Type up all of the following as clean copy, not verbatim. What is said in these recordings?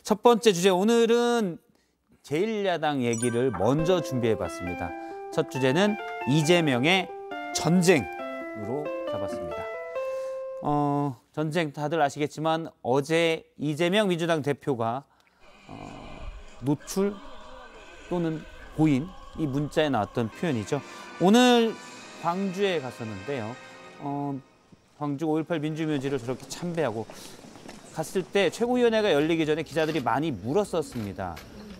첫 번째 주제, 오늘은 제1야당 얘기를 먼저 준비해봤습니다. 첫 주제는 이재명의 전쟁으로 잡았습니다. 전쟁 다들 아시겠지만 어제 이재명 민주당 대표가 노출 또는 고인, 이 문자에 나왔던 표현이죠. 오늘 광주에 갔었는데요. 광주 5.18 민주묘지를 저렇게 참배하고 갔을 때 최고위원회가 열리기 전에 기자들이 많이 물었었습니다.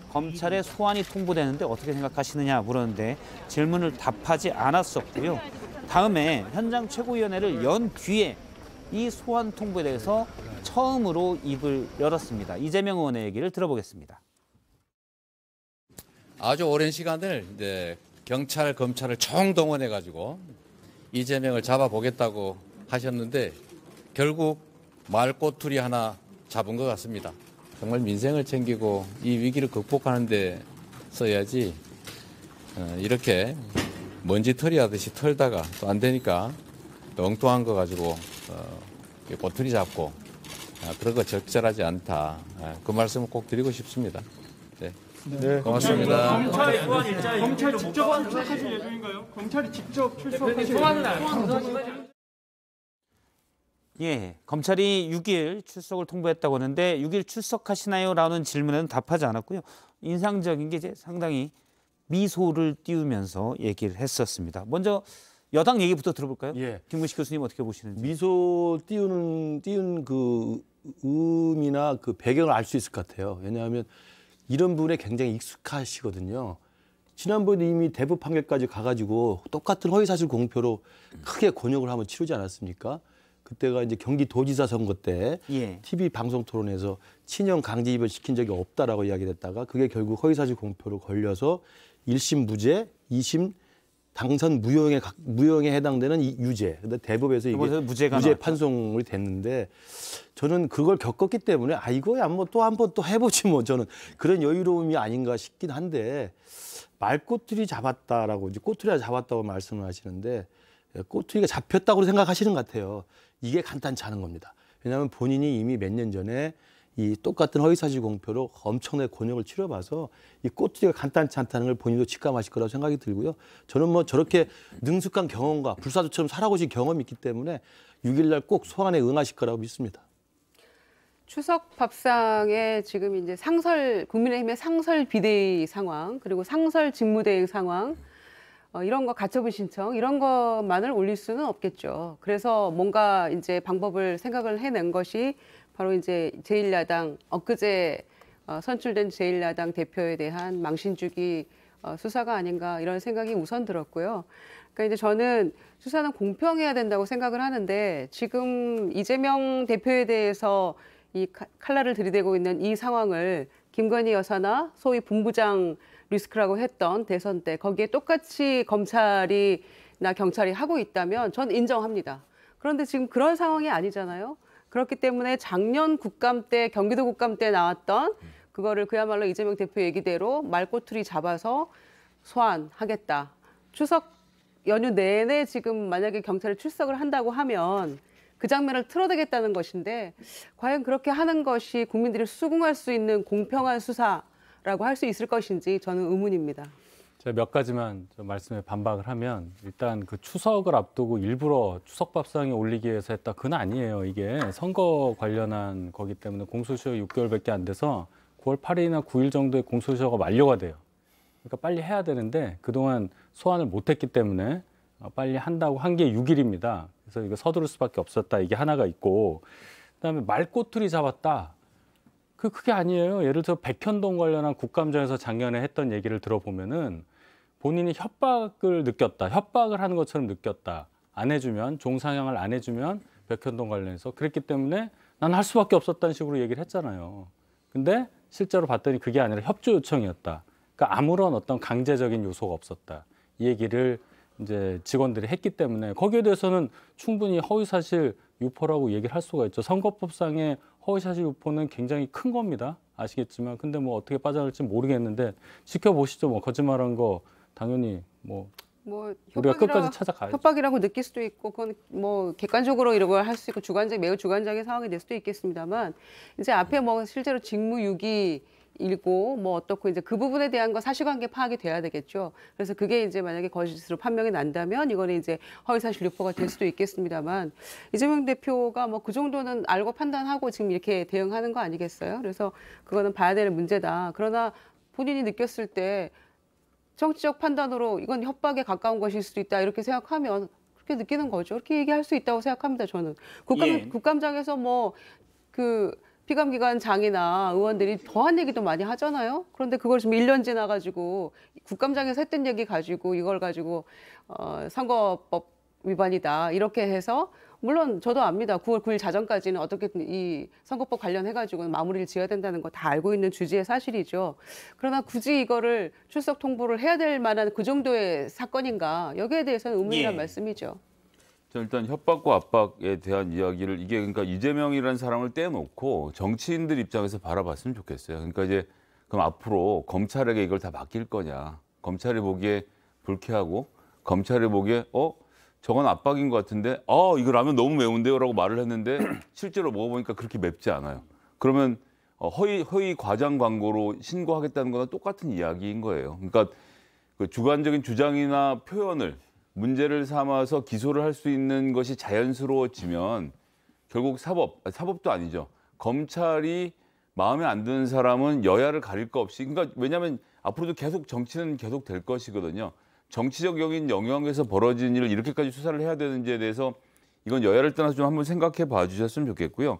검찰의 소환이 통보되는데 어떻게 생각하시느냐 물었는데 질문을 답하지 않았었고요. 다음에 현장 최고위원회를 연 뒤에 이 소환 통보에 대해서 처음으로 입을 열었습니다. 이재명 의원의 얘기를 들어보겠습니다. 아주 오랜 시간을 이제 경찰, 검찰을 총동원해가지고 이재명을 잡아보겠다고 하셨는데 결국 말꼬투리 하나 잡은 것 같습니다. 정말 민생을 챙기고 이 위기를 극복하는 데 써야지 이렇게 먼지털이 하듯이 털다가 또 안 되니까 또 엉뚱한 거 가지고 꼬투리 잡고 그런 거 적절하지 않다. 그 말씀을 꼭 드리고 싶습니다. 네. 네, 고맙습니다. 검찰 소환 일자리 검찰이 직접 출석하실 예정인가요? 검찰이 직접 출석하실 예정인가요? 예, 검찰이 6일 출석을 통보했다고 하는데 6일 출석하시나요? 라는 질문에는 답하지 않았고요. 인상적인 게 이제 상당히 미소를 띄우면서 얘기를 했었습니다. 먼저 여당 얘기부터 들어볼까요? 예. 김문식 교수님 어떻게 보시는지. 미소 띄운 그 의미나 그 배경을 알 수 있을 것 같아요. 왜냐하면 이런 분에 굉장히 익숙하시거든요. 지난번에 이미 대법 판결까지 가가지고 똑같은 허위사실 공표로 크게 곤욕을 한번 치르지 않았습니까? 그때가 이제 경기도지사 선거 때 TV 방송 토론에서 친형 강제 입을 시킨 적이 없다라고 이야기를 했다가 그게 결국 허위사실 공표로 걸려서 1심 무죄, 2심 당선 무효에 해당되는 유죄. 근데 대법에서 이게 무죄 판송이 됐는데 저는 그걸 겪었기 때문에 이거야 뭐 또 한 번 또 해보지 뭐 저는 그런 여유로움이 아닌가 싶긴 한데 말꼬투리 잡았다라고 이제 꼬투리가 잡았다고 말씀을 하시는데 꼬투리가 잡혔다고 생각하시는 것 같아요. 이게 간단치 않은 겁니다. 왜냐하면 본인이 이미 몇 년 전에 이 똑같은 허위사실 공표로 엄청나게 곤욕을 치러봐서 이 꼬투리가 간단치 않다는 걸 본인도 직감하실 거라고 생각이 들고요. 저는 뭐 저렇게 능숙한 경험과 불사조처럼 살아오신 경험이 있기 때문에 6일날 꼭 소환에 응하실 거라고 믿습니다. 추석 밥상에 지금 이제 국민의힘의 상설 비대위 상황, 그리고 상설 직무대행 상황, 이런 거 가처분 신청, 이런 것만을 올릴 수는 없겠죠. 그래서 뭔가 이제 방법을 생각을 해낸 것이 바로 이제 제1야당, 엊그제 선출된 제1야당 대표에 대한 망신주기 수사가 아닌가 이런 생각이 우선 들었고요. 그러니까 이제 저는 수사는 공평해야 된다고 생각을 하는데 지금 이재명 대표에 대해서 이 칼날을 들이대고 있는 이 상황을 김건희 여사나 소위 본부장 리스크라고 했던 대선 때 거기에 똑같이 검찰이나 경찰이 하고 있다면 전 인정합니다. 그런데 지금 그런 상황이 아니잖아요. 그렇기 때문에 작년 국감 때 경기도 국감 때 나왔던 그거를 그야말로 이재명 대표 얘기대로 말꼬투리 잡아서 소환하겠다. 추석 연휴 내내 지금 만약에 경찰이 출석을 한다고 하면 그 장면을 틀어대겠다는 것인데 과연 그렇게 하는 것이 국민들이 수긍할 수 있는 공평한 수사라고 할 수 있을 것인지 저는 의문입니다. 제가 몇 가지만 말씀에 반박을 하면 일단 그 추석을 앞두고 일부러 추석밥상에 올리기 위해서 했다. 그건 아니에요. 이게 선거 관련한 거기 때문에 공소시효 6개월밖에 안 돼서 9월 8일이나 9일 정도에 공소시효가 만료가 돼요. 그러니까 빨리 해야 되는데 그동안 소환을 못했기 때문에 빨리 한다고 한 게 6일입니다. 그래서 이거 서두를 수밖에 없었다. 이게 하나가 있고 그다음에 말꼬투리 잡았다. 그게 아니에요. 예를 들어 백현동 관련한 국감장에서 작년에 했던 얘기를 들어보면은 본인이 협박을 느꼈다. 협박을 하는 것처럼 느꼈다. 안 해주면, 종상향을 안 해주면 백현동 관련해서. 그랬기 때문에 난 할 수밖에 없었다는 식으로 얘기를 했잖아요. 근데 실제로 봤더니 그게 아니라 협조 요청이었다. 그러니까 아무런 어떤 강제적인 요소가 없었다. 이 얘기를 이제 직원들이 했기 때문에 거기에 대해서는 충분히 허위사실 유포라고 얘기를 할 수가 있죠. 선거법상의 허위사실 유포는 굉장히 큰 겁니다. 아시겠지만. 근데 뭐 어떻게 빠져나갈지 모르겠는데 지켜보시죠. 뭐 거짓말한 거 당연히 뭐 뭐 우리가 끝까지 찾아가야죠. 협박이라고 느낄 수도 있고 그건 뭐 객관적으로 이런 걸 할 수 있고 매우 주관적인 상황이 될 수도 있겠습니다만 이제 앞에 뭐 실제로 직무유기 일고 뭐 어떻고 이제 그 부분에 대한 건 사실관계 파악이 돼야 되겠죠. 그래서 그게 이제 만약에 거짓으로 판명이 난다면 이거는 이제 허위사실 유포가 될 수도 있겠습니다만 이재명 대표가 뭐 그 정도는 알고 판단하고 지금 이렇게 대응하는 거 아니겠어요? 그래서 그거는 봐야 될 문제다. 그러나 본인이 느꼈을 때 정치적 판단으로 이건 협박에 가까운 것일 수도 있다 이렇게 생각하면 그렇게 느끼는 거죠. 그렇게 얘기할 수 있다고 생각합니다. 저는 국감장에서 뭐 그 피감기관장이나 의원들이 더한 얘기도 많이 하잖아요. 그런데 그걸 지금 1년 지나가지고 국감장에서 했던 얘기 가지고 이걸 가지고 선거법 위반이다 이렇게 해서 물론 저도 압니다. 9월 9일 자정까지는 어떻게든 이 선거법 관련해가지고는 마무리를 지어야 된다는 거 다 알고 있는 주지의 사실이죠. 그러나 굳이 이거를 출석 통보를 해야 될 만한 그 정도의 사건인가 여기에 대해서는 의문이란 말씀이죠. 일단 협박과 압박에 대한 이야기를 이게 그러니까 이재명이라는 사람을 떼놓고 정치인들 입장에서 바라봤으면 좋겠어요. 그러니까 이제 그럼 앞으로 검찰에게 이걸 다 맡길 거냐? 검찰이 보기에 불쾌하고 검찰이 보기에 저건 압박인 것 같은데 이거 라면 너무 매운데요라고 말을 했는데 실제로 먹어보니까 그렇게 맵지 않아요. 그러면 허위 과장 광고로 신고하겠다는 거는 똑같은 이야기인 거예요. 그러니까 그 주관적인 주장이나 표현을 문제를 삼아서 기소를 할 수 있는 것이 자연스러워지면 결국 사법도 아니죠. 검찰이 마음에 안 드는 사람은 여야를 가릴 거 없이 그러니까 왜냐하면 앞으로도 계속 정치는 계속 될 것이거든요. 정치적인 영역에서 벌어진 일을 이렇게까지 수사를 해야 되는지에 대해서 이건 여야를 떠나서 좀 한번 생각해 봐 주셨으면 좋겠고요.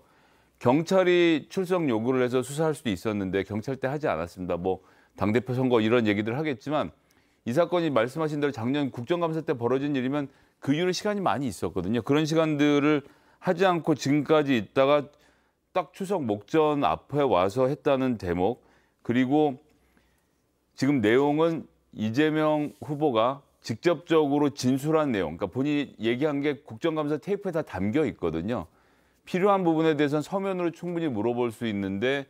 경찰이 출석 요구를 해서 수사할 수도 있었는데 경찰 때 하지 않았습니다. 뭐 당대표 선거 이런 얘기들 하겠지만 이 사건이 말씀하신 대로 작년 국정감사 때 벌어진 일이면 그 이후로 시간이 많이 있었거든요. 그런 시간들을 하지 않고 지금까지 있다가 딱 추석 목전 앞에 와서 했다는 대목 그리고 지금 내용은 이재명 후보가 직접적으로 진술한 내용, 그러니까 본인이 얘기한 게 국정감사 테이프에 다 담겨 있거든요. 필요한 부분에 대해서는 서면으로 충분히 물어볼 수 있는데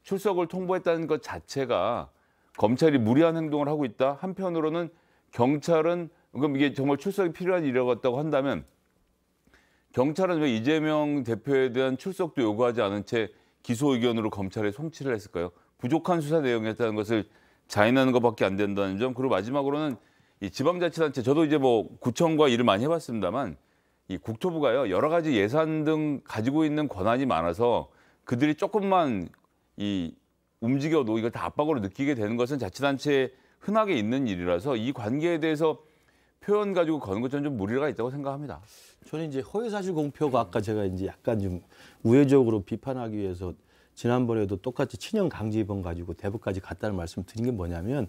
출석을 통보했다는 것 자체가 검찰이 무리한 행동을 하고 있다. 한편으로는 경찰은 그럼 이게 정말 출석이 필요한 일이었다고 한다면 경찰은 왜 이재명 대표에 대한 출석도 요구하지 않은 채 기소 의견으로 검찰에 송치를 했을까요? 부족한 수사 내용이었다는 것을 자인하는 것밖에 안 된다는 점. 그리고 마지막으로는 이 지방자치단체 저도 이제 뭐 구청과 일을 많이 해봤습니다만 이 국토부가요 여러 가지 예산 등 가지고 있는 권한이 많아서 그들이 조금만 이 움직여도 이걸 다 압박으로 느끼게 되는 것은 자치단체에 흔하게 있는 일이라서 이 관계에 대해서 표현 가지고 거는 것은 좀 무리가 있다고 생각합니다. 저는 이제 허위사실 공표가 아까 제가 이제 약간 좀 우회적으로 비판하기 위해서 지난번에도 똑같이 친형 강제 입원 가지고 대법까지 갔다는 말씀 드린 게 뭐냐면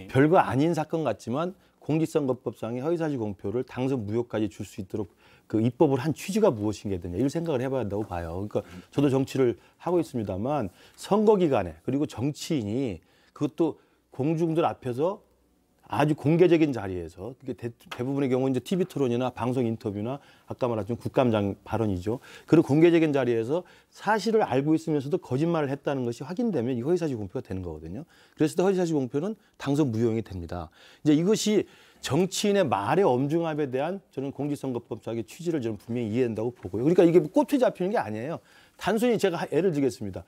별거 아닌 사건 같지만 공직선거법상의 허위사실 공표를 당선 무효까지 줄 수 있도록 그 입법을 한 취지가 무엇인가든요. 이걸 생각을 해봐야 한다고 봐요. 그러니까 저도 정치를 하고 있습니다만 선거 기간에 그리고 정치인이 그것도 공중들 앞에서 아주 공개적인 자리에서 대부분의 경우 이제 TV 토론이나 방송 인터뷰나 아까 말했던 국감장 발언이죠. 그리고 공개적인 자리에서 사실을 알고 있으면서도 거짓말을 했다는 것이 확인되면 이 허위사실 공표가 되는 거거든요. 그래서 허위사실 공표는 당선 무효형이 됩니다. 이제 이것이 정치인의 말의 엄중함에 대한 저는 공직선거법상의 취지를 저는 분명히 이해한다고 보고요. 그러니까 이게 꼬투리 잡히는 게 아니에요. 단순히 제가 예를 들겠습니다.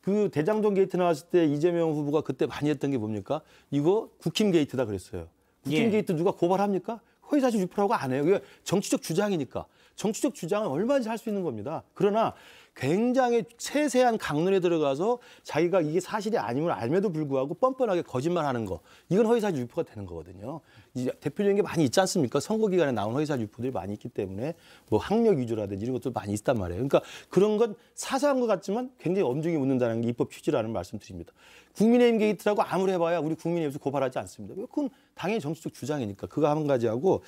그 대장동 게이트 나왔을 때 이재명 후보가 그때 많이 했던 게 뭡니까? 이거 국힘 게이트다 그랬어요. 국힘 게이트 누가 고발합니까? 허위사실 유포라고 안 해요. 이게 정치적 주장이니까. 정치적 주장은 얼마든지 할 수 있는 겁니다. 그러나 굉장히 세세한 강론에 들어가서 자기가 이게 사실이 아님을 알면도 불구하고 뻔뻔하게 거짓말하는 거. 이건 허위사실 유포가 되는 거거든요. 이제 대표적인 게 많이 있지 않습니까? 선거 기간에 나온 허위사실 유포들이 많이 있기 때문에 뭐 학력 위조라든지 이런 것도 많이 있단 말이에요. 그러니까 그런 건 사소한 것 같지만 굉장히 엄중히 묻는다는 게 입법 취지라는 말씀드립니다. 국민의힘 게이트라고 아무리 해봐야 우리 국민의힘에서 고발하지 않습니다. 그건 당연히 정치적 주장이니까 그거 한 가지하고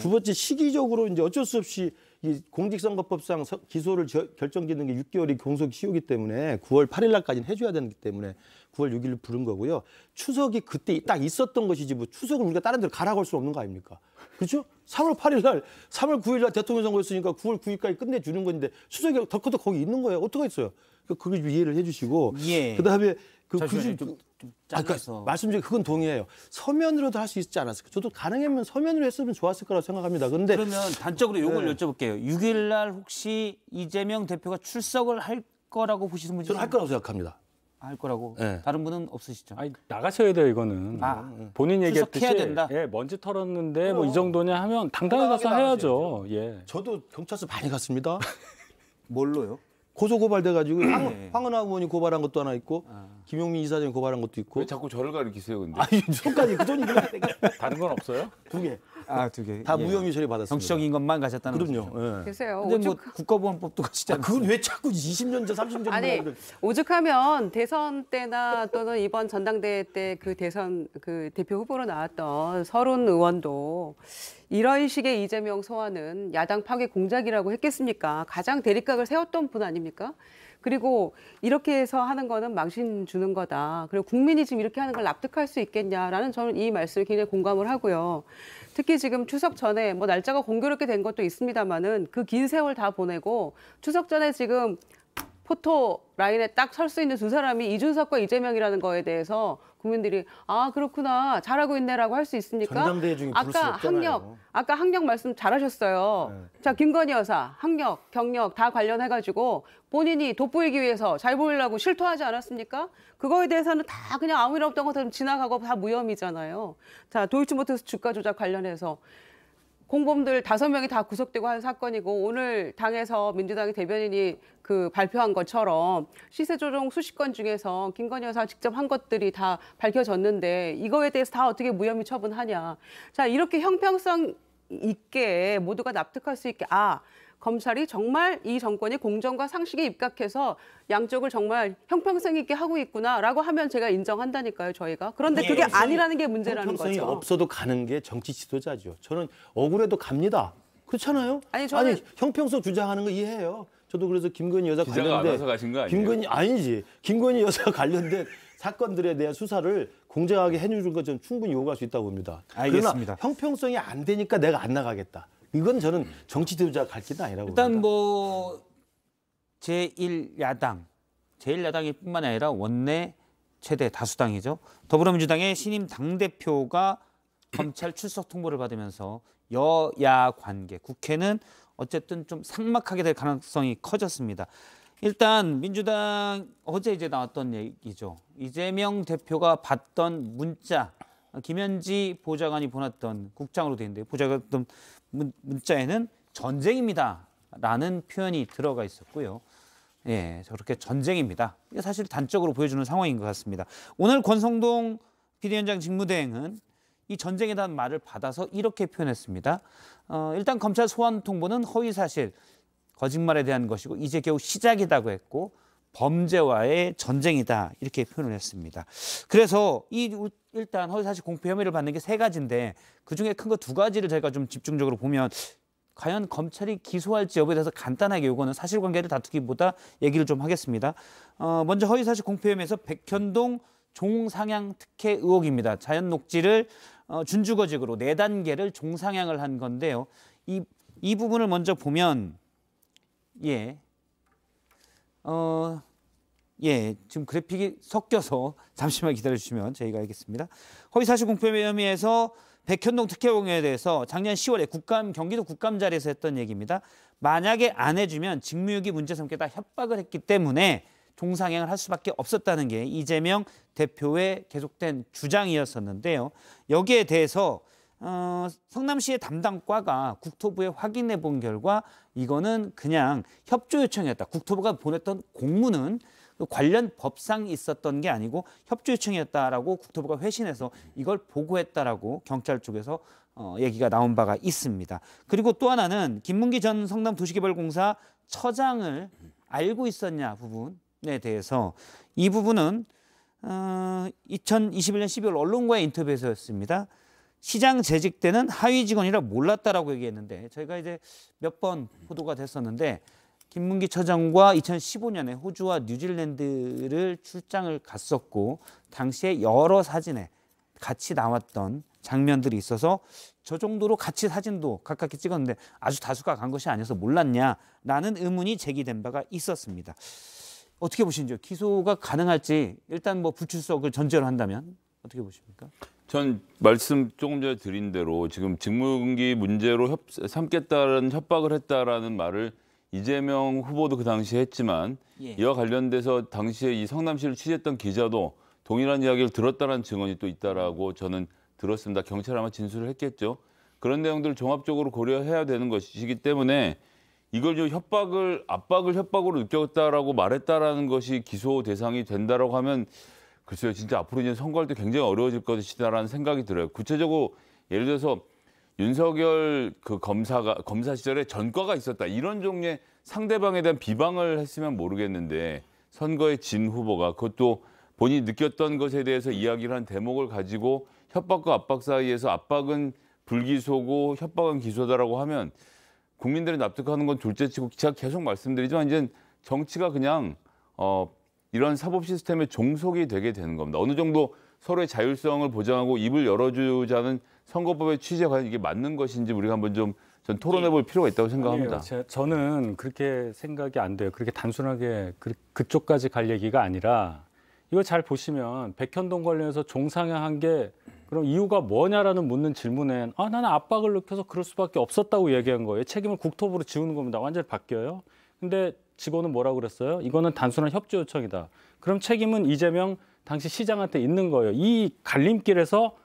두 번째 시기적으로 이제 어쩔 수 없이 이 공직선거법상 기소를 결정짓는 게 6개월이 공소기효이기 때문에 9월 8일 날까지는 해줘야 되기 때문에 9월 6일을 부른 거고요. 추석이 그때 딱 있었던 것이지 뭐 추석을 우리가 다른 데로 가라고 할 수 없는 거 아닙니까? 그렇죠? 3월 8일 날, 3월 9일 날 대통령 선거였으니까 9월 9일까지 끝내주는 건데 추석이 더 커도 거기 있는 거예요. 어떡하겠어요? 그걸 좀 이해를 해주시고 예. 그다음에 잠시만요. 좀 짧게서. 말씀 중에 그건 동의해요. 서면으로도 할 수 있지 않았을까? 저도 가능하면 서면으로 했으면 좋았을 거라고 생각합니다. 그런데 그러면 단적으로 이걸 네. 여쭤볼게요. 6일 날 혹시 이재명 대표가 출석을 할 거라고 보시는 분이 저는 할 거라고 생각합니다. 할 거라고. 네. 다른 분은 없으시죠? 아니 나가셔야 돼요 이거는. 본인 얘기했듯이 출석해야 된다? 예, 먼지 털었는데 뭐 이 정도냐 하면 당당히 가서 해야죠. 예. 저도 경찰서 많이 갔습니다. 뭘로요? 고소 고발돼가지고 네. 황은하 의원이 고발한 것도 하나 있고 김용민 이사장이 고발한 것도 있고. 왜 자꾸 저를 가리키세요, 근데? 아니 손까지 그 돈이 그냥 다른 건 없어요? 두 개. 두 개. 다 무혐의 처리 받았습니다. 정치적인 것만 가셨다는 거죠. 그럼요. 예. 글쎄요. 근데 뭐 국가보안법도 가시지 않나요? 그건 왜 자꾸 20년 전, 30년 전 아니 오죽하면 대선 때나 또는 이번 전당대회 때 그 대선 그 대표 후보로 나왔던 서른 의원도 이런 식의 이재명 소환은 야당 파괴 공작이라고 했겠습니까? 가장 대립각을 세웠던 분 아닙니까? 그리고 이렇게 해서 하는 거는 망신 주는 거다. 그리고 국민이 지금 이렇게 하는 걸 납득할 수 있겠냐라는 저는 이 말씀에 굉장히 공감을 하고요. 특히 지금 추석 전에 뭐 날짜가 공교롭게 된 것도 있습니다만은 그 긴 세월 다 보내고 추석 전에 지금 포토 라인에 딱 설 수 있는 두 사람이 이준석과 이재명이라는 거에 대해서 국민들이 아 그렇구나 잘하고 있네라고 할 수 있습니까? 전당대회 중에 부를 수 없잖아요. 아까 학력 말씀 잘하셨어요. 자 김건희 여사 학력, 경력 다 관련해가지고 본인이 돋보이기 위해서 잘 보이려고 실토하지 않았습니까? 그거에 대해서는 다 그냥 아무 일 없던 것처럼 지나가고 다 무혐의잖아요. 자 도이치모터스 주가 조작 관련해서 공범들 5명이 다 구속되고 한 사건이고 오늘 당에서 민주당의 대변인이 그 발표한 것처럼 시세 조정 수십 건 중에서 김건희 여사 직접 한 것들이 다 밝혀졌는데 이거에 대해서 다 어떻게 무혐의 처분하냐. 자 이렇게 형평성 있게 모두가 납득할 수 있게 검찰이 정말 이 정권이 공정과 상식에 입각해서 양쪽을 정말 형평성 있게 하고 있구나라고 하면 제가 인정한다니까요, 저희가. 그런데 그게 아니라는 게 문제라는 형평성이 거죠. 없어도 가는 게 정치 지도자죠. 저는 억울해도 갑니다. 그렇잖아요? 아니, 저는 형평성 주장하는 거 이해해요. 저도 그래서 김건희 여사 기자가 관련된 알아서 가신 거 아니에요? 김건희 여사 관련된 사건들에 대한 수사를 공정하게 해주는 것 저는 충분히 요구할 수 있다고 봅니다. 알겠습니다. 그러나 형평성이 안 되니까 내가 안 나가겠다. 이건 저는 정치 지도자가 갈 길은 아니라고 일단 봅니다. 뭐 제1야당일 뿐만 아니라 원내 최대 다수당이죠. 더불어민주당의 신임 당대표가 검찰 출석 통보를 받으면서 여야 관계, 국회는 어쨌든 좀 삭막하게 될 가능성이 커졌습니다. 일단 민주당 어제 이제 나왔던 얘기죠. 이재명 대표가 받던 문자, 김현지 보좌관이 보냈던 국장으로 돼 있는데 보좌관 문자에는 전쟁입니다라는 표현이 들어가 있었고요. 예, 저렇게 전쟁입니다. 이게 사실 단적으로 보여주는 상황인 것 같습니다. 오늘 권성동 비대위원장 직무대행은 이 전쟁에 대한 말을 받아서 이렇게 표현했습니다. 일단 검찰 소환 통보는 허위사실, 거짓말에 대한 것이고 이제 겨우 시작이라고 했고 범죄와의 전쟁이다 이렇게 표현을 했습니다. 그래서 일단 허위사실 공표 혐의를 받는 게 3가지인데 그중에 큰 거 2가지를 저희가 좀 집중적으로 보면 과연 검찰이 기소할지 여부에 대해서 간단하게 요거는 사실관계를 다투기보다 얘기를 좀 하겠습니다. 먼저 허위사실 공표 혐의에서 백현동 종상향 특혜 의혹입니다. 자연 녹지를 준주거직으로 4단계를 종상향을 한 건데요. 이 부분을 먼저 보면 지금 그래픽이 섞여서 잠시만 기다려주시면 저희가 알겠습니다. 허위사실 공표 혐의에서 백현동 특혜 의혹에 대해서 작년 10월에 경기도 국감 자리에서 했던 얘기입니다. 만약에 안 해주면 직무유기 문제 삼겠다 협박을 했기 때문에 종상향을 할 수밖에 없었다는 게 이재명 대표의 계속된 주장이었었는데요. 여기에 대해서 성남시의 담당과가 국토부에 확인해 본 결과 이거는 그냥 협조 요청이었다. 국토부가 보냈던 공문은 관련 법상 있었던 게 아니고 협조 요청이었다라고 국토부가 회신해서 이걸 보고했다라고 경찰 쪽에서 얘기가 나온 바가 있습니다. 그리고 또 하나는 김문기 전 성남도시개발공사 처장을 알고 있었냐 부분에 대해서 이 부분은 2021년 12월 언론과의 인터뷰에서였습니다. 시장 재직 때는 하위 직원이라 몰랐다라고 얘기했는데 저희가 이제 몇 번 보도가 됐었는데 김문기 처장과 2015년에 호주와 뉴질랜드를 출장을 갔었고 당시에 여러 사진에 같이 나왔던 장면들이 있어서 저 정도로 같이 사진도 가깝게 찍었는데 아주 다수가 간 것이 아니어서 몰랐냐라는 의문이 제기된 바가 있었습니다. 어떻게 보시는지요? 기소가 가능할지 일단 뭐 불출석을 전제로 한다면 어떻게 보십니까? 전 말씀 조금 전에 드린 대로 지금 직무분기 문제로 삼겠다는 협박을 했다라는 말을 이재명 후보도 그 당시에 했지만 예. 이와 관련돼서 당시에 이 성남시를 취재했던 기자도 동일한 이야기를 들었다는 증언이 또 있다라고 저는 들었습니다. 경찰 아마 진술을 했겠죠. 그런 내용들을 종합적으로 고려해야 되는 것이기 때문에 이걸 좀 압박을 협박으로 느꼈다라고 말했다라는 것이 기소 대상이 된다라고 하면 글쎄요, 진짜 앞으로 이제 선거할 때 굉장히 어려워질 것이다라는 생각이 들어요. 구체적으로 예를 들어서 윤석열 그 검사 시절에 전과가 있었다 이런 종류의 상대방에 대한 비방을 했으면 모르겠는데 선거에 진 후보가 그것도 본인이 느꼈던 것에 대해서 이야기를 한 대목을 가지고 협박과 압박 사이에서 압박은 불기소고 협박은 기소다라고 하면 국민들이 납득하는 건 둘째치고 제가 계속 말씀드리지만 이제 정치가 그냥 이런 사법 시스템의 종속이 되게 되는 겁니다. 어느 정도 서로의 자율성을 보장하고 입을 열어주자는 선거법의 취지에 과연 이게 맞는 것인지 우리가 한번 좀 토론해 볼 필요가 있다고 생각합니다. 아니에요. 저는 그렇게 생각이 안 돼요. 그렇게 단순하게 그쪽까지 갈 얘기가 아니라 이거 잘 보시면 백현동 관련해서 종상향한 게 그럼 이유가 뭐냐라는 묻는 질문엔 나는 압박을 느껴서 그럴 수밖에 없었다고 얘기한 거예요. 책임을 국토부로 지우는 겁니다. 완전히 바뀌어요. 근데 직원은 뭐라고 그랬어요? 이거는 단순한 협조 요청이다. 그럼 책임은 이재명 당시 시장한테 있는 거예요. 이 갈림길에서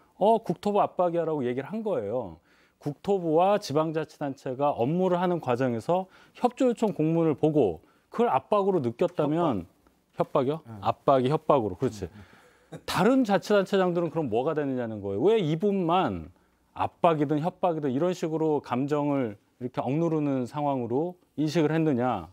국토부 압박이야라고 얘기를 한 거예요. 국토부와 지방자치단체가 업무를 하는 과정에서 협조 요청 공문을 보고 그걸 압박으로 느꼈다면 협박이요? 압박이 협박으로. 그렇지. 다른 자치단체장들은 그럼 뭐가 되느냐는 거예요. 왜 이분만 압박이든 협박이든 이런 식으로 감정을 이렇게 억누르는 상황으로 인식을 했느냐.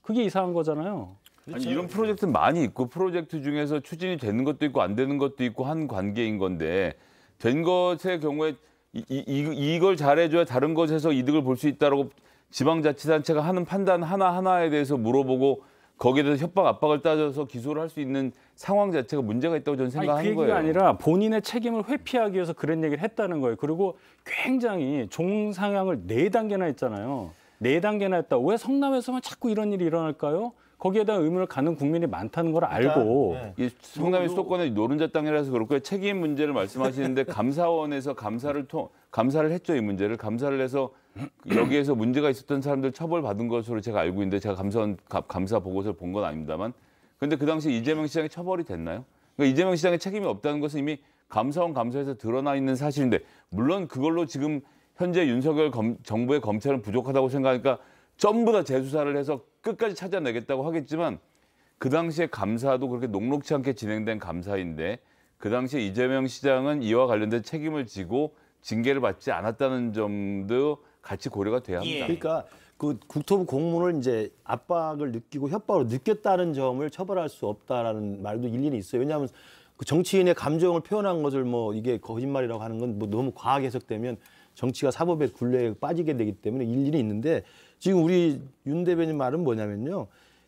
그게 이상한 거잖아요. 아니, 이런 프로젝트는 많이 있고 프로젝트 중에서 추진이 되는 것도 있고 안 되는 것도 있고 한 관계인 건데 된 것의 경우에 이걸 잘해줘야 다른 것에서 이득을 볼 수 있다라고 지방자치단체가 하는 판단 하나하나에 대해서 물어보고 거기에 대해서 협박 압박을 따져서 기소를 할 수 있는 상황 자체가 문제가 있다고 저는 생각하는 그 얘기가 거예요. 아니라 본인의 책임을 회피하기 위해서 그런 얘기를 했다는 거예요. 그리고 굉장히 종상향을 4단계나 했잖아요. 4단계나 했다. 왜 성남에서만 자꾸 이런 일이 일어날까요? 거기에 대한 의문을 갖는 국민이 많다는 걸 알고. 이 성남의 수도권의 노른자 땅이라서 그렇고요. 책임 문제를 말씀하시는데 감사원에서 감사를 했죠. 이 문제를. 감사를 해서 여기에서 문제가 있었던 사람들 처벌받은 것으로 제가 알고 있는데 제가 감사 보고서를 본 건 아닙니다만. 그런데 그 당시 이재명 시장이 처벌이 됐나요? 그러니까 이재명 시장의 책임이 없다는 것은 이미 감사원 감사에서 드러나 있는 사실인데 물론 그걸로 지금 현재 윤석열 정부의 검찰은 부족하다고 생각하니까 전부 다 재수사를 해서 끝까지 찾아내겠다고 하겠지만 그 당시에 감사도 그렇게 녹록치 않게 진행된 감사인데 그 당시에 이재명 시장은 이와 관련된 책임을 지고 징계를 받지 않았다는 점도 같이 고려가 돼야 합니다. 그러니까 그 국토부 공문을 이제 압박을 느끼고 협박으로 느꼈다는 점을 처벌할 수 없다라는 말도 일리는 있어요. 왜냐하면 그 정치인의 감정을 표현한 것을 뭐 이게 거짓말이라고 하는 건 뭐 너무 과하게 해석되면 정치가 사법의 굴레에 빠지게 되기 때문에 일리는 있는데 지금 우리 윤 대변인 말은 뭐냐면요.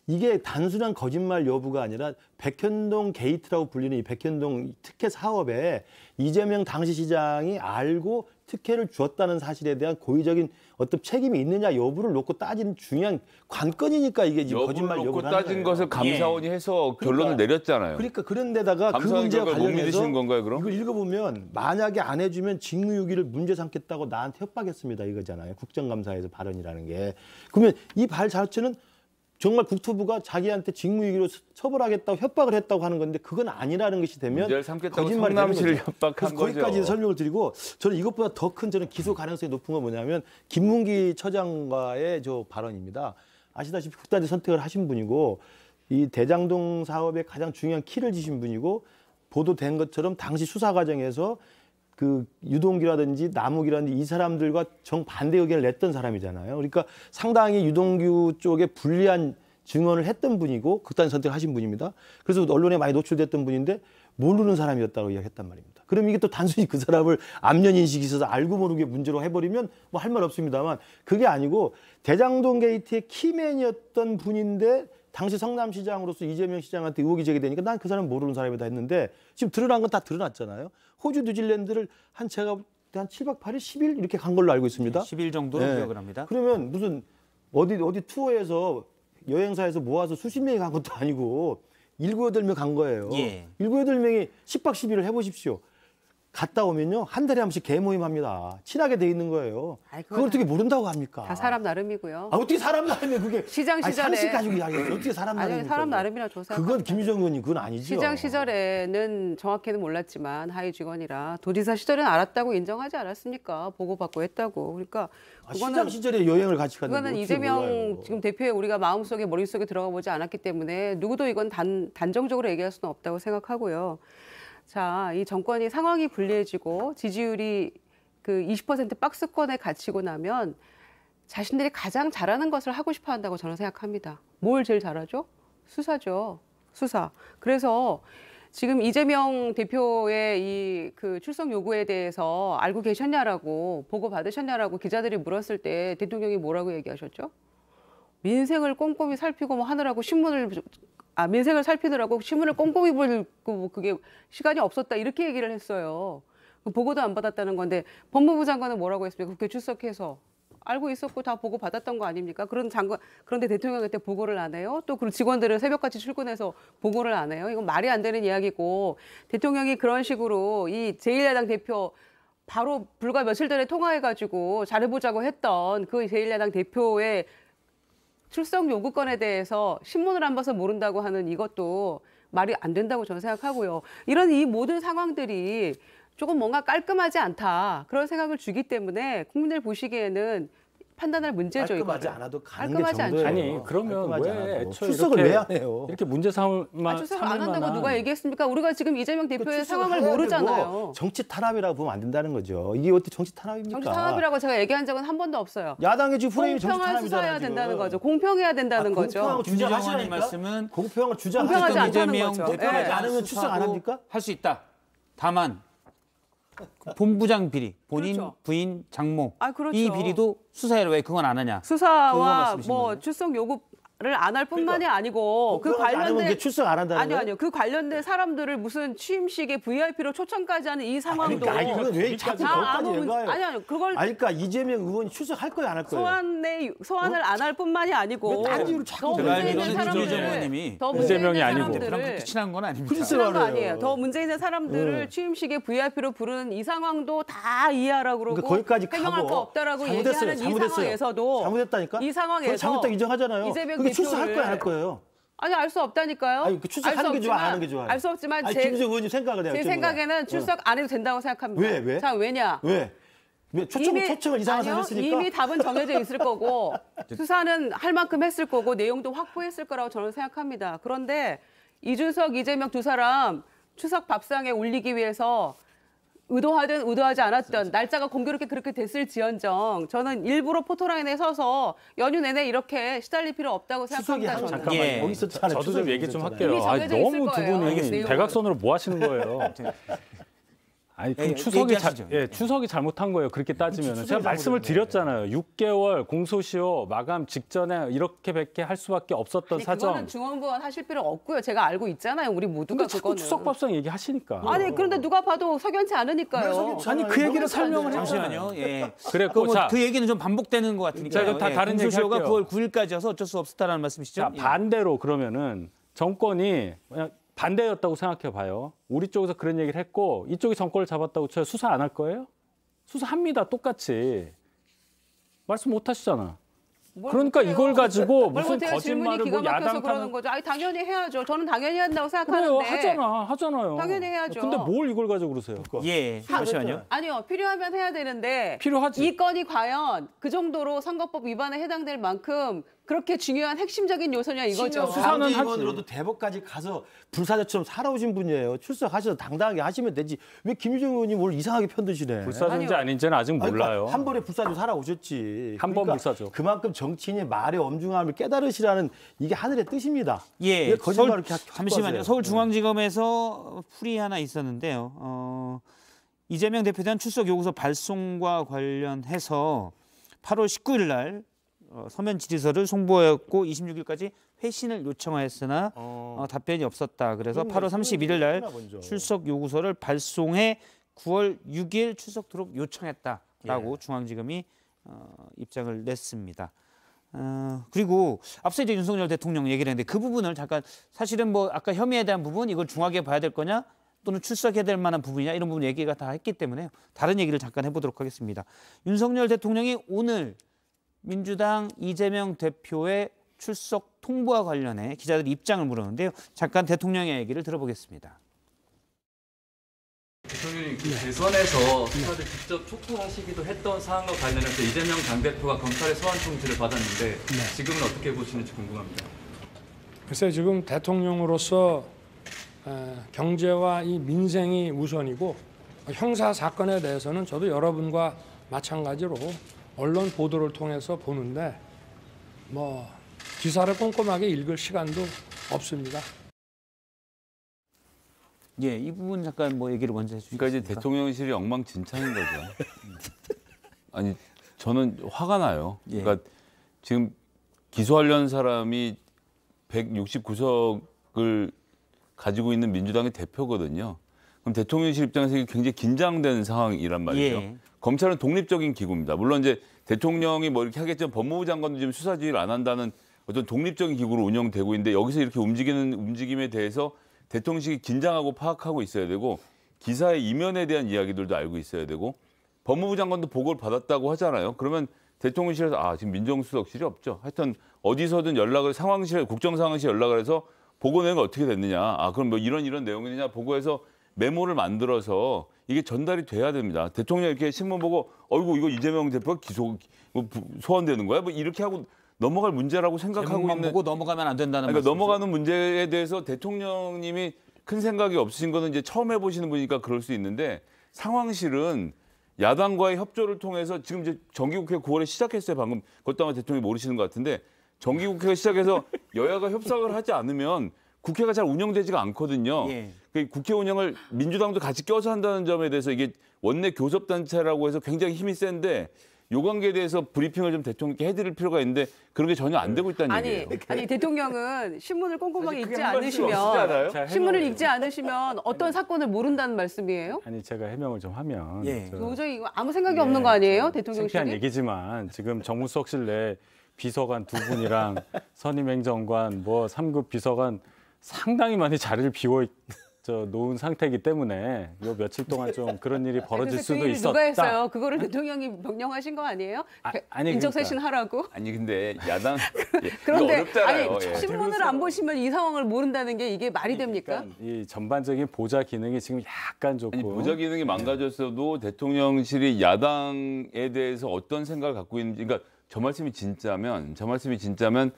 이게 단순한 거짓말 여부가 아니라 백현동 게이트라고 불리는 이 백현동 특혜 사업에 이재명 당시 시장이 알고 특혜를 주었다는 사실에 대한 고의적인 어떤 책임이 있느냐 여부를 놓고 따진 중요한 관건이니까 이게 지금 거짓말 여부를 놓고 여부를 따진 것을 감사원이 해서 결론을 내렸잖아요. 그러니까 그런데다가 그 감사원 문제와 결과를 못 관련해서 믿으시는 건가요, 그럼? 이걸 읽어보면 만약에 안 해주면 직무유기를 문제 삼겠다고 나한테 협박했습니다 이거잖아요. 국정감사에서 발언이라는 게. 그러면 이 발 자체는 정말 국토부가 자기한테 직무유기로 처벌하겠다고 협박을 했다고 하는 건데 그건 아니라는 것이 되면 문제를 삼겠다고 거짓말이 되는 성남시를 거죠. 협박한 그래서 거죠. 거기까지 설명을 드리고 저는 이것보다 더 큰 저는 기소 가능성이 높은 건 뭐냐면 김문기 처장과의 저 발언입니다. 아시다시피 극단의 선택을 하신 분이고 이 대장동 사업의 가장 중요한 키를 지신 분이고 보도된 것처럼 당시 수사 과정에서 그 유동규라든지 남욱이라든지 이 사람들과 정반대 의견을 냈던 사람이잖아요. 그러니까 상당히 유동규 쪽에 불리한 증언을 했던 분이고 극단 선택을 하신 분입니다. 그래서 언론에 많이 노출됐던 분인데 모르는 사람이었다고 이야기했단 말입니다. 그럼 이게 또 단순히 그 사람을 안면 인식이 있어서 알고 모르게 문제로 해버리면 뭐 할 말 없습니다만 그게 아니고 대장동 게이트의 키맨이었던 분인데 당시 성남시장으로서 이재명 시장한테 의혹이 제기되니까 난 그 사람 모르는 사람이다 했는데 지금 드러난 건 다 드러났잖아요. 호주, 뉴질랜드를 제가 한 7박 8일, 10일 이렇게 간 걸로 알고 있습니다. 10일 정도로 기억을 합니다. 그러면 무슨 어디 투어에서 여행사에서 모아서 수십 명이 간 것도 아니고 7, 8명 간 거예요. 예. 7, 8명이 10박 11일 해보십시오. 갔다 오면요. 한 달에 한 번씩 개모임 합니다. 친하게 돼 있는 거예요. 아이, 그걸 어떻게 모른다고 합니까? 다 사람 나름이고요. 아, 어떻게 사람 나름이면 그게 시장 아니, 시절에 상식 가지고 이야기해요. 어떻게 사람 아니 나름입니까? 사람 나름이라 조사. 그건 김유정 의원님 그건 아니죠. 시장 시절에는 정확히는 몰랐지만 하위 직원이라 도지사 시절에는 알았다고 인정하지 않았습니까? 보고받고 했다고. 그러니까 아, 그거는 시장 시절에 여행을 같이 갔는데 그거는 어떻게 이재명 몰라요. 지금 대표의 우리가 마음속에 머릿속에 들어가 보지 않았기 때문에 누구도 이건 단정적으로 얘기할 수는 없다고 생각하고요. 자, 이 정권이 상황이 불리해지고 지지율이 그 20% 박스권에 갇히고 나면 자신들이 가장 잘하는 것을 하고 싶어 한다고 저는 생각합니다. 뭘 제일 잘하죠? 수사죠. 수사. 그래서 지금 이재명 대표의 이 그 출석 요구에 대해서 알고 계셨냐라고 보고 받으셨냐라고 기자들이 물었을 때 대통령이 뭐라고 얘기하셨죠? 민생을 꼼꼼히 살피고 뭐 하느라고 민생을 살피느라고 신문을 꼼꼼히 보고 그게 시간이 없었다 이렇게 얘기를 했어요. 보고도 안 받았다는 건데 법무부 장관은 뭐라고 했습니까? 국회 출석해서 알고 있었고 다 보고 받았던 거 아닙니까? 그런데 대통령한테 보고를 안 해요? 또 그 직원들은 새벽같이 출근해서 보고를 안 해요? 이건 말이 안 되는 이야기고 대통령이 그런 식으로 이 제1야당 대표 바로 불과 며칠 전에 통화해가지고 잘해보자고 했던 그 제1야당 대표의 출석 요구권에 대해서 신문을 안 봐서 모른다고 하는 이것도 말이 안 된다고 저는 생각하고요. 이런 이 모든 상황들이 조금 뭔가 깔끔하지 않다 그런 생각을 주기 때문에 국민들 보시기에는 판단할 문제죠. 깔끔하지 이거를. 않아도 가는 게 깔끔하지 정도예요. 않죠. 아니 그러면 깔끔하지 왜 않아도. 애초에 출석을 이렇게, 왜 안 해요? 이렇게 문제 삼을만 출석을 안 한다고 누가 얘기했습니까? 우리가 지금 이재명 대표의 상황을 출석을 해야 모르잖아요. 되고 정치 탄압이라고 보면 안 된다는 거죠. 이게 어떻게 정치 탄압입니까? 정치 탄압이라고 제가 얘기한 적은 한 번도 없어요. 야당의 지금 프레임이 정치 공평한 탄압이잖아요. 수사해야 지금. 된다는 거죠. 공평해야 된다는 거죠. 공평하고 김유정 의원님 주장하시라니까? 말씀은 공평을 공평하지 주장하시라니까? 않다는 이재명 거죠. 대표에 예. 대한 않으면 출석 안 합니까? 할 수 있다. 다만 본부장 비리, 본인, 그렇죠. 부인, 장모 아, 그렇죠. 이 비리도 수사해라. 왜 그건 안 하냐? 그거 수사와 말씀이신 뭐 거예요? 출석 요구를 안 할 뿐만이 아니고 그 공평하지 않으면 관련된 이게 출석 안 한다는 거예요? 아니요. 그 관련된 사람들을 무슨 취임식에 VIP로 초청까지 하는 이 상황도 그러니까 이건 왜 자꾸 다 거기까지 아무 얘기해요? 아니요. 그걸 아니, 그러니까 이재명 의원이 출석할 거예요, 안 할 거예요? 소환을 안 할 뿐만이 아니고 왜 딴 이유로 자꾸 더 제가 문제 있는 알기로는 김유정 사람들을 의원님이 더 문제 이재명이 있는 아니고. 대표랑 사람들을 그렇게 친한 건 아닙니다. 글쎄 친한 거 말이에요. 아니에요. 더 문제 있는 사람들을 취임식에 VIP로 부르는 이 상황도 다 이해하라고 그러고 그러니까 거기까지 해명할 가고 거 없다라고 잘못했어요, 얘기하는 이 상황에서도 잘못했다니까? 이 상황에서 그거 잘못했다 인정하잖아요. 이재명 그게 출석할 대표를- 거예요, 안 할 거예요? 아니 알 수 없다니까요. 아니, 그 출석하는 게 좋아, 안 하는 게 좋아요? 알 수 없지만 아니, 제 김유정 의원님 생각을 해요. 생각에는 출석 안 해도 된다고 생각합니다. 왜? 자 왜냐? 왜? 초청을 이상한 사람 아니요, 했으니까? 이미 답은 정해져 있을 거고 수사는 할 만큼 했을 거고 내용도 확보했을 거라고 저는 생각합니다. 그런데 이준석, 이재명 두 사람 추석 밥상에 올리기 위해서 의도하든 의도하지 않았던 날짜가 공교롭게 그렇게 됐을지언정 저는 일부러 포토라인에 서서 연휴 내내 이렇게 시달릴 필요 없다고 추석이 생각합니다. 한 저는. 잠깐만 예. 거기 있었잖아요. 저도 좀 추석이 얘기 좀 있었잖아요. 할게요. 이미 정해져 있을 너무 두 거예요. 분이 알겠습니다. 대각선으로 뭐 하시는 거예요? 아니 그럼 예, 얘기하시죠. 추석이 잘못한 거예요. 그렇게 따지면 추석이 제가 말씀을 잘못했네. 드렸잖아요. 6개월 공소시효 마감 직전에 이렇게밖에 할 수밖에 없었던 아니, 사정. 그거는 중앙부가 하실 필요 없고요. 제가 알고 있잖아요. 우리 모두가 근데 자꾸 그거는. 추석밥상 얘기하시니까. 아니 그런데 누가 봐도 석연치 않으니까요. 아니 그 얘기를 설명을 잠시만요. 예. 그랬고 그, 그 얘기는 좀 반복되는 것 같으니까. 자, 이거 다 다른 얘기 공소시효가 할게요. 9월 9일까지여서 어쩔 수 없었다라는 말씀이시죠? 자, 예. 반대로 그러면은 정권이 그냥 반대였다고 생각해 봐요. 우리 쪽에서 그런 얘기를 했고 이쪽이 정권을 잡았다고 쳐요. 수사 안 할 거예요? 수사합니다. 똑같이. 말씀 못 하시잖아. 뭘 그러니까 못해요. 이걸 가지고 뭘 무슨 못해요. 질문이 거짓말을 기가 뭐 막혀서 야당 그러는 타는 거죠. 아니 당연히 해야죠. 저는 당연히 한다고 그래요. 생각하는데. 하잖아요. 당연히 해야죠. 근데 뭘 이걸 가지고 그러세요? 예. 잠시만요. 아니요. 필요하면 해야 되는데 필요하지. 이 건이 과연 그 정도로 선거법 위반에 해당될 만큼 그렇게 중요한 핵심적인 요소냐 이거죠. 수사는 하지. 의원으로도 대법까지 가서 불사조처럼 살아오신 분이에요. 출석하셔서 당당하게 하시면 되지. 왜 김유정 의원이 뭘 이상하게 편드시네. 불사조인지 아니요. 아닌지는 아직 아니, 몰라요. 그러니까 한 번에 불사조 살아오셨지. 한번 불사조. 그만큼 정치인의 말의 엄중함을 깨달으시라는 이게 하늘의 뜻입니다. 예. 왜 거짓말을 이렇게 잠시만요. 하세요? 서울중앙지검에서 풀이 하나 있었는데요. 이재명 대표에 대한 출석 요구서 발송과 관련해서 8월 19일 날 서면 질의서를 송부하였고 26일까지 회신을 요청하였으나 답변이 없었다. 그래서 8월 31일 날 먼저. 출석 요구서를 발송해 9월 6일 출석토록 요청했다라고 중앙지검이 입장을 냈습니다. 그리고 앞서 이제 윤석열 대통령 얘기를 했는데 그 부분을 잠깐 사실은 뭐 아까 혐의에 대한 부분 이걸 중하게 봐야 될 거냐 또는 출석해야 될 만한 부분이냐 이런 부분 얘기가 다 했기 때문에 다른 얘기를 잠깐 해보도록 하겠습니다. 윤석열 대통령이 오늘 민주당 이재명 대표의 출석 통보와 관련해 기자들 입장을 물었는데요. 잠깐 대통령의 얘기를 들어보겠습니다. 대통령님 대선에서 수사를 직접 촉구하시기도 했던 사안과 관련해서 이재명 당대표가 검찰의 소환 통지를 받았는데 지금은 어떻게 보시는지 궁금합니다. 글쎄 지금 대통령으로서 경제와 이 민생이 우선이고 형사 사건에 대해서는 저도 여러분과 마찬가지로 언론 보도를 통해서 보는데 뭐 기사를 꼼꼼하게 읽을 시간도 없습니다. 예, 이 부분 잠깐 뭐 얘기를 먼저 해주시겠습니까? 그러니까 이제 대통령실이 엉망진창인 거죠. 아니 저는 화가 나요. 예. 그러니까 지금 기소하려는 사람이 169석을 가지고 있는 민주당의 대표거든요. 그럼 대통령실 입장에서 이게 굉장히 긴장된 상황이란 말이죠. 예. 검찰은 독립적인 기구입니다. 물론 이제 대통령이 뭐 이렇게 하겠지만 법무부 장관도 지금 수사 지휘를 안 한다는 어떤 독립적인 기구로 운영되고 있는데 여기서 이렇게 움직이는 움직임에 대해서 대통령실이 긴장하고 파악하고 있어야 되고 기사의 이면에 대한 이야기들도 알고 있어야 되고 법무부 장관도 보고를 받았다고 하잖아요. 그러면 대통령실에서 지금 민정수석실이 없죠. 하여튼 어디서든 연락을 상황실 국정상황실 연락을 해서 보고 내는 거 어떻게 됐느냐. 그럼 뭐 이런 내용이냐 보고해서 메모를 만들어서 이게 전달이 돼야 됩니다. 대통령 이렇게 신문 보고 어이구 이거 이재명 대표가 소환되는 거야? 뭐 이렇게 하고 넘어갈 문제라고 생각하고 있는 보고 넘어가면 안 된다는 그러니까 말씀이죠? 넘어가는 문제에 대해서 대통령님이 큰 생각이 없으신 거는 이제 처음 해보시는 분이니까 그럴 수 있는데 상황실은 야당과의 협조를 통해서 지금 이제 정기국회 9월에 시작했어요. 방금 그것도 아마 대통령이 모르시는 것 같은데 정기국회가 시작해서 여야가 협상을 하지 않으면 국회가 잘 운영되지가 않거든요. 예. 그 국회 운영을 민주당도 같이 껴서 한다는 점에 대해서 이게 원내 교섭단체라고 해서 굉장히 힘이 센데 요 관계에 대해서 브리핑을 좀 대통령께 해드릴 필요가 있는데 그런 게 전혀 안 되고 있다는 얘기예요. 아니 대통령은 신문을 꼼꼼하게 읽지 없지 않아요? 않으시면 신문을 읽지 않으시면 어떤 사건을 모른다는 말씀이에요? 아니 제가 해명을 좀 하면 예. 도저히 이거 아무 생각이 없는 거 아니에요, 창피한 대통령실이? 얘기지만 지금 정무수석실 내 비서관 2분이랑 선임행정관 뭐 3급 비서관 상당히 많이 자리를 놓은 상태이기 때문에 요 며칠 동안 좀 그런 일이 벌어질 수도 그 있었다. 누가 했어요? 그거를 대통령이 명령하신 거 아니에요? 아니, 인적쇄신 하라고? 아니 근데 야당 그런데 이거 어렵잖아요. 아니 예. 신문을 안 보시면 이 상황을 모른다는 게 이게 말이 됩니까? 그러니까 이 전반적인 보좌 기능이 지금 약간 조금 아니, 보좌 기능이 망가졌어도 대통령실이 야당에 대해서 어떤 생각을 갖고 있는지 그러니까 저 말씀이 진짜면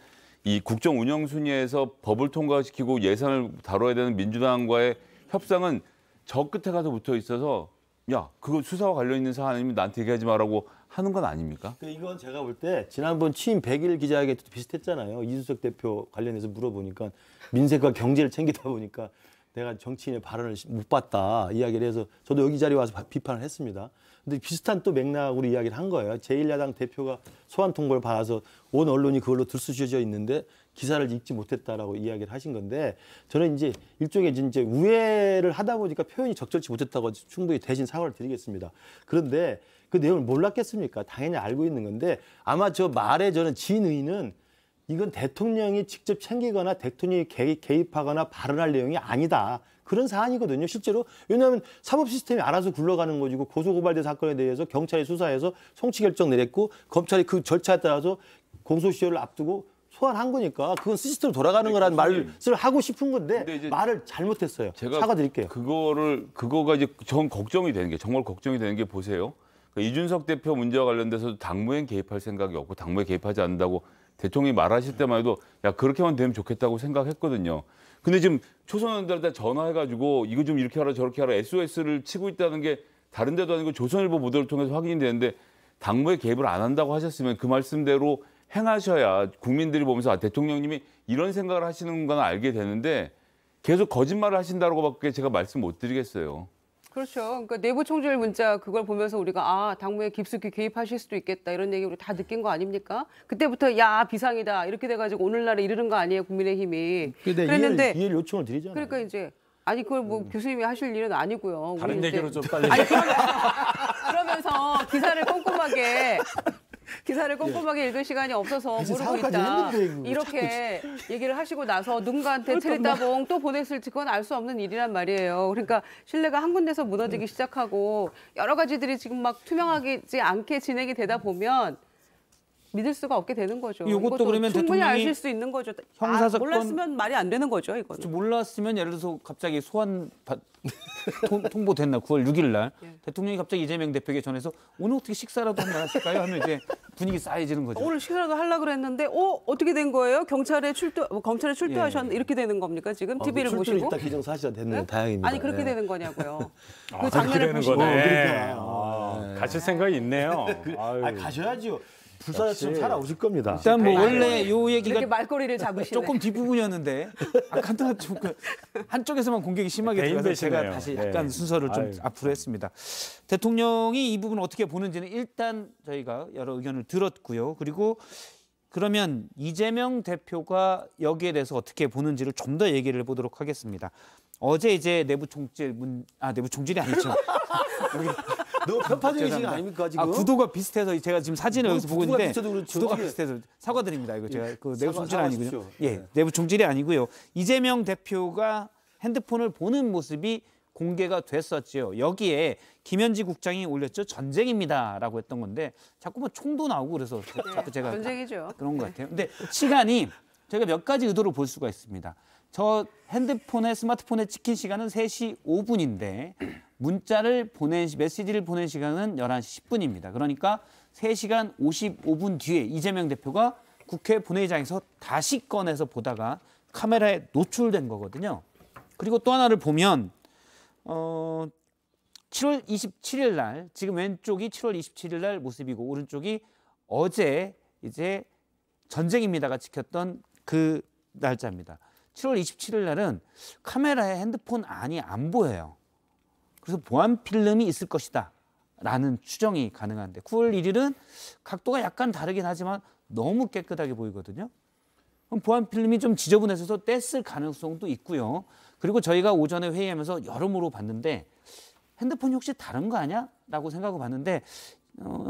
이 국정 운영 순위에서 법을 통과시키고 예산을 다뤄야 되는 민주당과의 협상은 저 끝에 가서 붙어 있어서 야 그거 수사와 관련 있는 사안 아니면 나한테 얘기하지 마라고 하는 건 아닙니까? 이건 제가 볼 때 지난번 취임 100일 기자회견도 비슷했잖아요. 이준석 대표 관련해서 물어보니까 민생과 경제를 챙기다 보니까 내가 정치인의 발언을 못 봤다 이야기를 해서 저도 여기 자리에 와서 비판을 했습니다. 근데 비슷한 또 맥락으로 이야기를 한 거예요. 제1야당 대표가 소환 통보를 받아서 온 언론이 그걸로 들쑤셔져 있는데 기사를 읽지 못했다라고 이야기를 하신 건데 저는 이제 일종의 이제 우회를 하다 보니까 표현이 적절치 못했다고 충분히 대신 사과를 드리겠습니다. 그런데 그 내용을 몰랐겠습니까? 당연히 알고 있는 건데 아마 저 말에 저는 진의는 이건 대통령이 직접 챙기거나 대통령이 개입하거나 발언할 내용이 아니다. 그런 사안이거든요. 실제로. 왜냐하면 사법 시스템이 알아서 굴러가는 것이고 고소고발된 사건에 대해서 경찰이 수사해서 송치 결정 내렸고 검찰이 그 절차에 따라서 공소시효를 앞두고 소환한 거니까 그건 시스템으로 돌아가는 거라는 말을 하고 싶은 건데 말을 잘못했어요. 제가 사과드릴게요. 그거가 이제 걱정이 되는 게 정말 걱정이 되는 게 보세요. 그러니까 이준석 대표 문제와 관련돼서도 당무에 개입할 생각이 없고 당무에 개입하지 않는다고 대통령이 말하실 때만 해도 야 그렇게만 되면 좋겠다고 생각했거든요. 근데 지금 초선원들한테 전화해가지고 이거 좀 이렇게 하라 저렇게 하라 SOS를 치고 있다는 게 다른 데도 아니고 조선일보 보도를 통해서 확인이 되는데 당무에 개입을 안 한다고 하셨으면 그 말씀대로 행하셔야 국민들이 보면서 대통령님이 이런 생각을 하시는 건 알게 되는데 계속 거짓말을 하신다고밖에 제가 말씀 못 드리겠어요. 그렇죠. 그러니까 내부 총질 문자 그걸 보면서 우리가 당무에 깊숙이 개입하실 수도 있겠다 이런 얘기 우리 다 느낀 거 아닙니까? 그때부터 야 비상이다 이렇게 돼가지고 오늘날에 이르는 거 아니에요 국민의힘이. 그랬는데 이해를 요청을 드리잖아요. 그러니까 이제 아니 그걸 뭐 교수님이 하실 일은 아니고요. 다른 우리 얘기로 이제 좀 빨리. 아니 그러면서 기사를 꼼꼼하게 기사를 꼼꼼하게 읽을 시간이 없어서 그래서 모르고 사과까지 있다. 했는데 이거 이렇게 얘기를 하시고 나서 누군가한테 체리따봉 또 보냈을지 그건 알 수 없는 일이란 말이에요. 그러니까 신뢰가 한 군데서 무너지기 시작하고 여러 가지들이 지금 막 투명하지 않게 진행이 되다 보면 믿을 수가 없게 되는 거죠. 이것도 그러면 충분히 대통령이 아실 수 있는 거죠. 형사사건- 몰랐으면 말이 안 되는 거죠, 이거는. 몰랐으면 예를 들어서 갑자기 소환 통보됐나 9월 6일 날 예. 대통령이 갑자기 이재명 대표에게 전해서 오늘 어떻게 식사라도 한번 하실까요? 하면 이제 분위기 쌓여지는 거죠. 오늘 식사라도 하려고 그랬는데 어떻게 된 거예요? 검찰에 출두하셨는데 이렇게 되는 겁니까? 지금 TV를 출두를 보시고? 있다 기정사실화 됐네요. 네? 다행입니다. 아니 그렇게 네. 되는 거냐고요. 아, 그 장면을 되는 보시고 거네. 그러니까. 가실 생각이 있네요. 아, 가셔야죠. 불사조처럼 역시. 살아오실 겁니다. 일단 뭐 원래 요 얘기가 이렇게 말꼬리를 잡으시네. 조금 뒷부분이었는데 아까도 한쪽에서만 공격이 심하게 개인 들어가서 제가 배신이네요. 다시 네. 약간 순서를 좀 아유. 앞으로 했습니다. 대통령이 이 부분을 어떻게 보는지는 일단 저희가 여러 의견을 들었고요. 그리고 그러면 이재명 대표가 여기에 대해서 어떻게 보는지를 좀 더 얘기를 해보도록 하겠습니다. 어제 이제 내부 총질이 아니죠. 너무 편파적인 시간 죄송합니다. 아닙니까 지금? 구도가 비슷해서 제가 지금 사진을 여기서 보고 구도가 있는데 비슷해도 그렇죠. 구도가 어떻게- 비슷해서 사과드립니다. 이거 제가 그 내부 총질 아니고요. 사과하십시오. 예, 네. 내부 총질이 아니고요. 이재명 대표가 핸드폰을 보는 모습이 공개가 됐었지요. 여기에 김현지 국장이 올렸죠. 전쟁입니다라고 했던 건데 자꾸 뭐 총도 나오고 그래서 자꾸 제가 전쟁이죠. 그런 것 같아요. 근데 시간이 저희가 몇 가지 의도를 볼 수가 있습니다. 저 스마트폰에 찍힌 시간은 3시 5분인데 메시지를 보낸 시간은 11시 10분입니다. 그러니까 3시간 55분 뒤에 이재명 대표가 국회 본회의장에서 다시 꺼내서 보다가 카메라에 노출된 거거든요. 그리고 또 하나를 보면 7월 27일 날 지금 왼쪽이 7월 27일 날 모습이고 오른쪽이 어제 이제 전쟁입니다가 찍혔던 그 날짜입니다. 7월 27일 날은 카메라에 핸드폰 안이 안 보여요. 그래서 보안 필름이 있을 것이다 라는 추정이 가능한데 9월 1일은 각도가 약간 다르긴 하지만 너무 깨끗하게 보이거든요. 그럼 보안 필름이 좀 지저분해서 뗐을 가능성도 있고요. 그리고 저희가 오전에 회의하면서 여러모로 봤는데 핸드폰이 혹시 다른 거 아니야? 라고 생각을 봤는데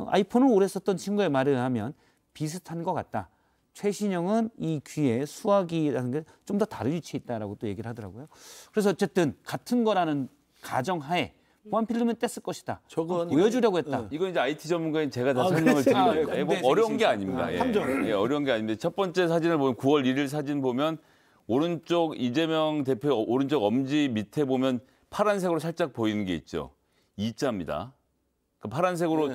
아이폰을 오래 썼던 친구의 말에 의하면 비슷한 것 같다. 최신형은 이 귀에 수화기라는 게 좀 더 다른 위치에 있다라고 또 얘기를 하더라고요. 그래서 어쨌든 같은 거라는 가정하에 보안 필름은 뗐을 것이다. 저건 보여주려고 했다. 이건 이제 IT 전문가인 제가 다 설명을 그래요? 드린 아, 거예요. 네, 뭐 근데 어려운 게 생기시니까. 아닙니다. 예, 어려운 게 아닌데 첫 번째 사진을 보면 9월 1일 사진 보면 오른쪽 이재명 대표 오른쪽 엄지 밑에 보면 파란색으로 살짝 보이는 게 있죠. 이자입니다. 그 파란색으로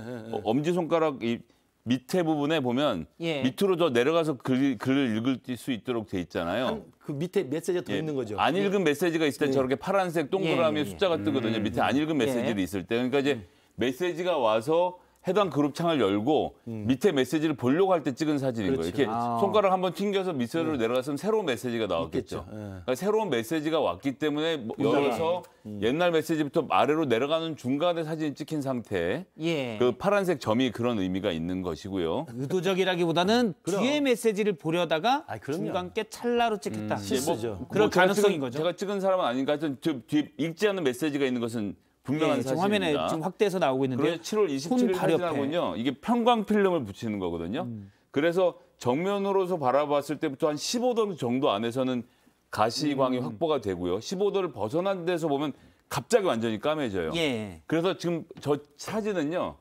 엄지 손가락 이 밑에 부분에 보면 예. 밑으로 저 내려가서 글을 읽을 수 있도록 돼 있잖아요. 그 밑에 메시지가 더 예, 있는 거죠. 안 읽은 메시지가 있을 때 저렇게 파란색 동그라미 예. 숫자가 뜨거든요. 밑에 안 읽은 메시지를 있을 때. 그러니까 이제 메시지가 와서 해당 그룹 창을 열고 밑에 메시지를 보려고 할 때 찍은 사진인 거예요. 이렇게 아. 손가락 한번 튕겨서 밑으로 내려갔으면 새로운 메시지가 나왔겠죠. 있겠죠. 예. 그러니까 새로운 메시지가 왔기 때문에 열어서 옛날 메시지부터 아래로 내려가는 중간에 사진이 찍힌 상태. 예. 그 파란색 점이 그런 의미가 있는 것이고요. 의도적이라기보다는 뒤에 메시지를 보려다가 아, 그럼요. 중간께 찰나로 찍혔다. 실수죠. 그럴 제가 가능성인 찍은- 거죠. 제가 찍은 사람은 아닌가 하여튼 뒤에 읽지 않는 메시지가 있는 것은 분명한 예, 지금 사실입니다. 화면에 지금 확대해서 나오고 있는데요. 그래서 7월 27일 손 발옆에. 사진하고는요. 이게 편광 필름을 붙이는 거거든요. 그래서 정면으로서 바라봤을 때부터 한 15도 정도 안에서는 가시광이 확보가 되고요. 15도를 벗어난 데서 보면 갑자기 완전히 까매져요. 예. 그래서 지금 저 사진은요.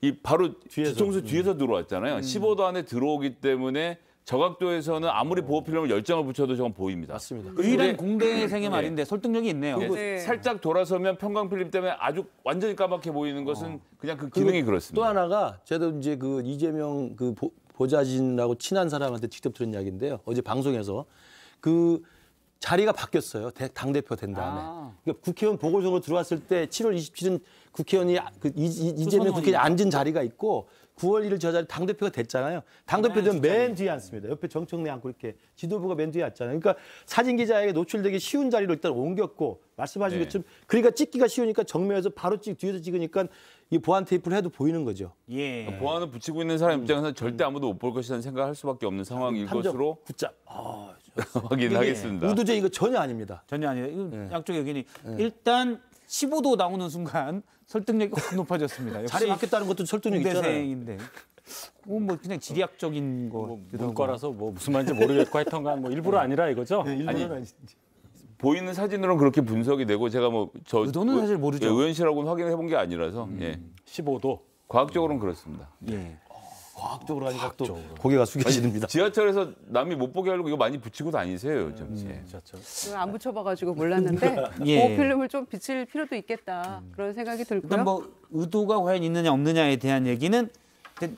이 바로 뒤통수 뒤에서 들어왔잖아요. 15도 안에 들어오기 때문에 저각도에서는 아무리 보호 필름을 10장을 붙여도 저건 보입니다. 맞습니다. 유일한 공대생의 말인데 설득력이 있네요. 예, 네. 살짝 돌아서면 편광 필름 때문에 아주 완전히 까맣게 보이는 것은 그냥 그 기능이 또 그렇습니다. 하나가 저도 이제 그 이재명 그 보좌진하고 친한 사람한테 직접 들은 이야기인데요. 어제 방송에서 그 자리가 바뀌었어요. 당대표 된 다음에. 그러니까 국회의원 보궐선거 들어왔을 때 7월 27일 국회의원이 이재명 국회의원이 앉은 자리가 있고 9월 1일 저 자리 당대표가 됐잖아요. 당대표 되면 맨 뒤에 앉습니다. 옆에 정청래 앉고 이렇게 지도부가 맨 뒤에 앉잖아요. 그러니까 사진 기자에게 노출되기 쉬운 자리로 일단 옮겼고 말씀하신 네. 것처럼 그러니까 찍기가 쉬우니까 정면에서 바로 뒤에서 찍으니까 이 보안 테이프를 해도 보이는 거죠. 예. 보안을 붙이고 있는 사람 입장에서는 절대 아무도 못 볼 것이라는 생각을 할 수밖에 없는 상황일 것으로 붙잡. 확인하겠습니다. 의도적 이거 전혀 아닙니다. 전혀 아니에요. 이거 양쪽 의견이 일단 15도 나오는 순간 설득력이 확 높아졌습니다. 역시 자리 바뀌었다는 것도 설득력 있잖아요. 공대생인데 뭐 그냥 지리학적인 거. 뭐 문과라서 뭐 무슨 말인지 모르겠고 하여튼간 뭐 일부러 아니라 이거죠? 보이는 사진으로는 그렇게 분석이 되고 제가 뭐저 의도는 사실 모르죠. 의원실하고는 확인해 본 게 아니라서 15도. 과학적으로는 그렇습니다. 예. 과학적으로 하니까 또 고개가 숙여집니다. 지하철에서 남이 못 보게 하려고 이거 많이 붙이고 다니세요, 요즘. 지하철. 그걸 안 붙여봐가지고 몰랐는데 예. 그 필름을 좀 비칠 필요도 있겠다 그런 생각이 들고요. 일단 뭐 의도가 과연 있느냐 없느냐에 대한 얘기는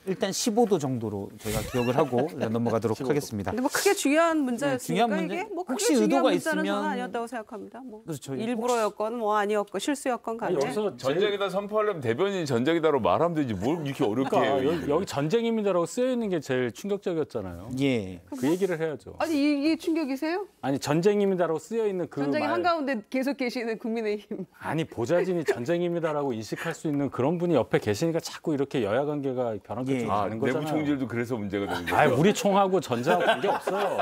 일단 15도 정도로 저희가 기억을 하고 넘어가도록 하겠습니다. 근데 뭐 크게 중요한 문제였으니까 중요한 문제? 이게 뭐 크게 혹시 중요한 의도가 문제는 있으면- 저는 아니었다고 생각합니다. 뭐 그렇죠. 일부러였건 뭐 아니었건 실수였건 간에 여기서 전쟁이다 선포하려면 대변인이 전쟁이다로 말하면 되지 뭘 이렇게 어렵게 해요. 그러니까 여기 전쟁입니다라고 쓰여 있는 게 제일 충격적이었잖아요. 예. 그 얘기를 해야죠. 아니 이게 충격이세요? 아니 전쟁입니다라고 쓰여 있는 그 전쟁의 말. 한가운데 계속 계시는 국민의힘. 아니 보좌진이 전쟁입니다라고 인식할 수 있는 그런 분이 옆에 계시니까 자꾸 이렇게 여야 관계가 변화가 좀 아, 되는 거잖아요. 내부 총질도 그래서 문제가 되는 거예요. 아, 우리 총하고 전쟁하고 관계 없어요.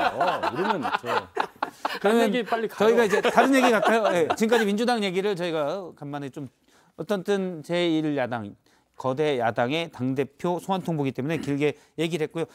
우리는 그런 얘기 빨리 가요. 저희가 이제 다른 얘기 갈까요? 예. 지금까지 민주당 얘기를 저희가 간만에 좀 어떻든 제1야당 거대 야당의 당대표 소환 통보기 때문에 길게 얘기를 했고요.